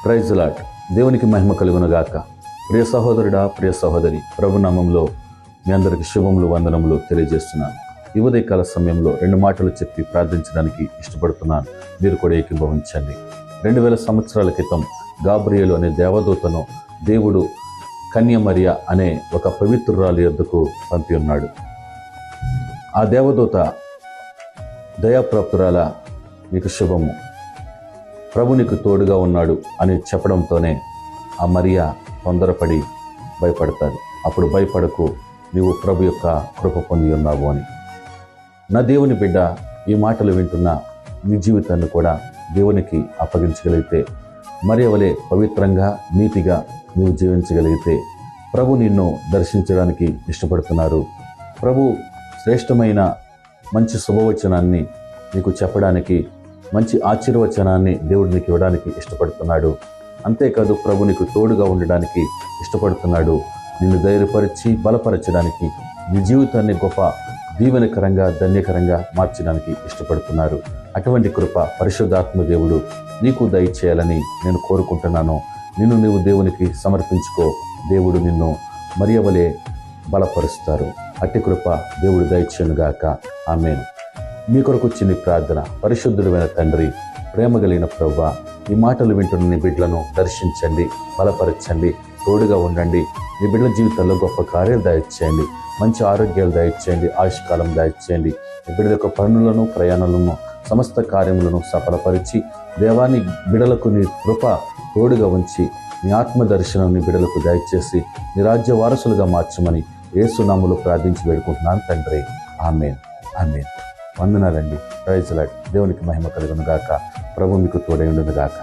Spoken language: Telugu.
Praise Lord. దేవునికి మహిమ కలుగునుగాక. ప్రియ సహోదరుడా, ప్రియ సహోదరి, ప్రభు నామంలో మీ అందరికి శుభములు, వందనములు తెలియజేస్తున్నాను. ఈ ఉదయకాల సమయంలో 2 మాటలు చెప్పి ప్రార్థించడానికి ఇష్టపడుతున్నాను. మీరు కూడా ఏకీభవించండి. 2000 సంవత్సరాల క్రితం గాబ్రియేలు అనే దేవదూతను దేవుడు కన్య మరియ అనే ఒక పవిత్రురాలి యొద్దకు పంపి ఉన్నాడు. ఆ దేవదూత, దయాప్రాప్తురాల, నీకు శుభము, ప్రభు నీకు తోడుగా ఉన్నాడు అని చెప్పడంతోనే ఆ మరియా తొందరపడి భయపడతాడు. అప్పుడు భయపడకు, నీవు ప్రభు యొక్క కృప పొంది ఉన్నావు అని. నా దేవుని బిడ్డ, ఈ మాటలు వింటున్న నీ జీవితాన్ని కూడా దేవునికి అప్పగించగలిగితే, మరియ వలె పవిత్రంగా, నీతిగా నువ్వు జీవించగలిగితే, ప్రభు నిన్ను దర్శించడానికి ఇష్టపడుతున్నారు. ప్రభు శ్రేష్టమైన మంచి శుభవచనాన్ని నీకు చెప్పడానికి, మంచి ఆశీర్వచనాన్ని దేవుడు నీకు ఇవ్వడానికి ఇష్టపడుతున్నాడు. అంతేకాదు, ప్రభు నీకు తోడుగా ఉండడానికి ఇష్టపడుతున్నాడు. నిన్ను ధైర్యపరిచి బలపరచడానికి, నీ జీవితాన్ని గొప్ప దీవెనకరంగా, ధన్యకరంగా మార్చడానికి ఇష్టపడుతున్నారు. అటువంటి కృప పరిశుద్ధాత్మ దేవుడు నీకు దయచేయాలని నేను కోరుకుంటున్నాను. నిన్ను నీవు దేవునికి సమర్పించుకో. దేవుడు నిన్ను మరియ వలె బలపరుస్తారు. అట్టి కృప దేవుడు దయచేయునుగాక. ఆమేన్. మీ కొరకు చిన్ని ప్రార్థన. పరిశుద్ధుడైన తండ్రి, ప్రేమ కలిగిన ప్రభువా, ఈ మాటలు వింటున్న నీ బిడ్డలను దర్శించండి, బలపరచండి, తోడుగా ఉండండి. నీ బిడ్డల జీవితాల్లో గొప్ప కార్యాలు దయచేయండి, మంచి ఆరోగ్యాలు దయచేయండి, ఆయుష్కాలం దయచేయండి. నీ బిడ్డల యొక్క పనులను, ప్రయాణాలను, సమస్త కార్యములను సఫలపరిచి, దేవాన్ని బిడ్డలకు నీ కృప తోడుగా ఉంచి, నీ ఆత్మ దర్శనం నీ బిడ్డలకు దయచేసి, నీ రాజ్య వారసులుగా మార్చమని యేసు నామములో ప్రార్థించి వేడుకుంటున్నాను తండ్రి. ఆమేన్, ఆమేన్. వందనాలండి. Praise Lord. దేవునికి మహిమ కలుగునుగాక. ప్రభు మీకు తోడై ఉండునుగాక.